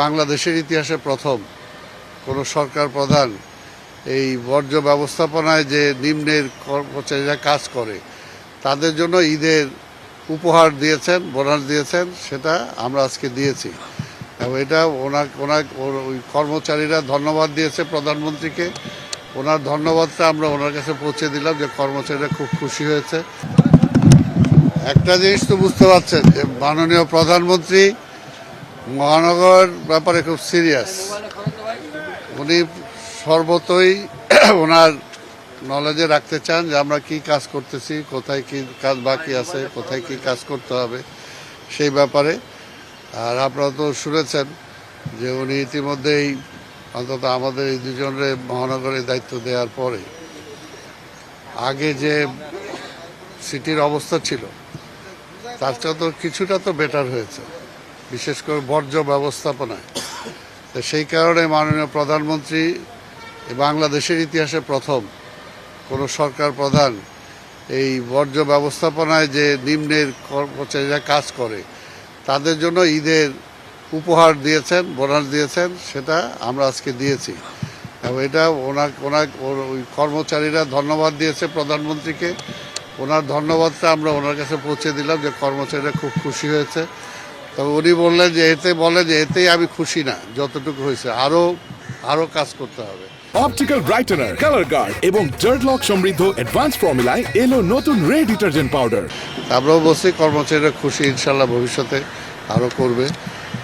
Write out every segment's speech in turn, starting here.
বাংলাদেশের ইতিহাসে প্রথম কোনো সরকার প্রধান এই বর্জ্য ব্যবস্থাপনায় যে নিম্নের কর্মচারীরা কাজ করে তাদের জন্য ঈদের উপহার দিয়েছেন, বোনাস দিয়েছেন, সেটা আমরা আজকে দিয়েছি। এবং এটা ওই কর্মচারীরা ধন্যবাদ দিয়েছে প্রধানমন্ত্রীকে। ওনার ধন্যবাদটা আমরা ওনার কাছে পৌঁছে দিলাম যে কর্মচারীরা খুব খুশি হয়েছে। একটা জিনিস তো বুঝতে পারছেন যে মাননীয় প্রধানমন্ত্রী মহানগর ব্যাপারে খুব সিরিয়াস। উনি সর্বতই ওনার নলেজে রাখতে চান যে আমরা কি কাজ করতেছি, কোথায় কি কাজ বাকি আছে, কোথায় কি কাজ করতে হবে সেই ব্যাপারে। আর আপনারা তো শুনেছেন যে উনি ইতিমধ্যেই অন্তত আমাদের এই দুজনের মহানগরের দায়িত্ব দেওয়ার পরে আগে যে সিটির অবস্থা ছিল তার চেয়ে তো কিছুটা তো বেটার হয়েছে, বিশেষ করে বর্জ্য ব্যবস্থাপনায়। তো সেই কারণে মাননীয় প্রধানমন্ত্রী বাংলাদেশের ইতিহাসে প্রথম কোনো সরকার প্রধান এই বর্জ্য ব্যবস্থাপনায় যে নিম্নের কর্মচারীরা কাজ করে তাদের জন্য ঈদের উপহার দিয়েছেন, বোনাস দিয়েছেন, সেটা আমরা আজকে দিয়েছি। এবং এটা ওই কর্মচারীরা ধন্যবাদ দিয়েছে প্রধানমন্ত্রীকে। ওনার ধন্যবাদটা আমরা ওনার কাছে পৌঁছে দিলাম যে কর্মচারীরা খুব খুশি হয়েছে। তবে উনি বললেন যে এতেই আমি খুশি না, যতটুকু হয়েছে আরও কাজ করতে হবে। অপটিক্যাল ব্রাইটেনার, কালার গার্ড এবং ডার্ট লক সমৃদ্ধ অ্যাডভান্স ফর্মুলায় এলো নতুন রে ডিটারজেন্ট পাউডার। আমরাও বলছি কর্মচারীরা খুশি, ইনশাল্লাহ ভবিষ্যতে আরও করবে।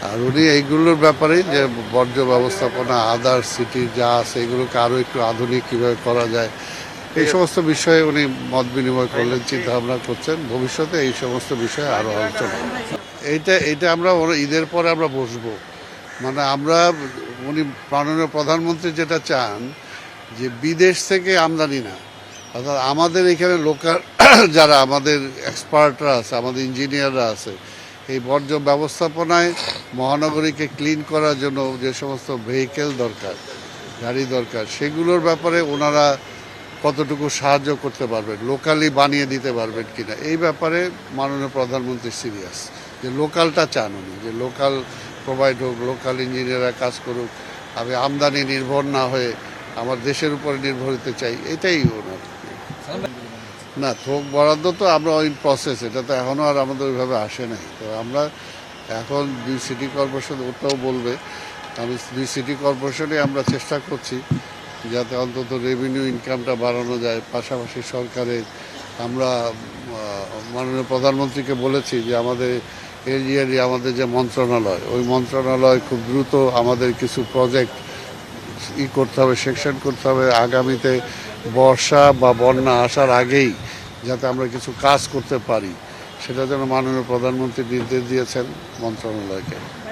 আর উনি এইগুলোর ব্যাপারে যে বর্জ্য ব্যবস্থাপনা আদার সিটির যা আছে এগুলোকে আরও একটু আধুনিক কীভাবে করা যায় এই সমস্ত বিষয়ে উনি মত বিনিময় করলেন, চিন্তা ভাবনা করছেন। ভবিষ্যতে এই সমস্ত বিষয়ে আরও আলোচনা এইটা আমরা ঈদের পরে আমরা বসবো। মানে উনি মাননীয় প্রধানমন্ত্রী যেটা চান যে বিদেশ থেকে আমদানি না, অর্থাৎ আমাদের এখানে লোকাল যারা আমাদের এক্সপার্টরা আছে, আমাদের ইঞ্জিনিয়াররা আছে, এই বর্জ্য ব্যবস্থাপনায় মহানগরীকে ক্লিন করার জন্য যে সমস্ত ভেহিকেল দরকার, গাড়ি দরকার, সেগুলোর ব্যাপারে ওনারা কতটুকু সাহায্য করতে পারবেন, লোকালি বানিয়ে দিতে পারবেন কিনা, এই ব্যাপারে মাননীয় প্রধানমন্ত্রী সিরিয়াস। যে লোকালটা চান উনি, যে লোকাল প্রোভাইড হোক, লোকাল ইঞ্জিনিয়াররা কাজ করুক, আমি আমদানি নির্ভর না হয়ে আমার দেশের উপরে নির্ভর হতে চাই, এটাই ওনার। না, থোক বরাদ্দ তো আমরা ওই প্রসেস, এটা তো এখনও আর আমাদের ওইভাবে আসে নাই। তো আমরা এখন 2 সিটি কর্পোরেশন ওটাও বলবে, আমি 2 সিটি কর্পোরেশনে আমরা চেষ্টা করছি যাতে অন্তত রেভিনিউ ইনকামটা বাড়ানো যায়। পাশাপাশি সরকারের আমরা মাননীয় প্রধানমন্ত্রীকে বলেছি যে আমাদের এরিয়ারই আমাদের যে মন্ত্রণালয়, ওই মন্ত্রণালয় খুব দ্রুত আমাদের কিছু প্রজেক্ট করতে হবে, সেকশন করতে হবে আগামীতে বর্ষা বা বন্যা আসার আগেই, যাতে আমরা কিছু কাজ করতে পারি। সেটা যেন মাননীয় প্রধানমন্ত্রী নির্দেশ দিয়েছেন মন্ত্রণালয়কে।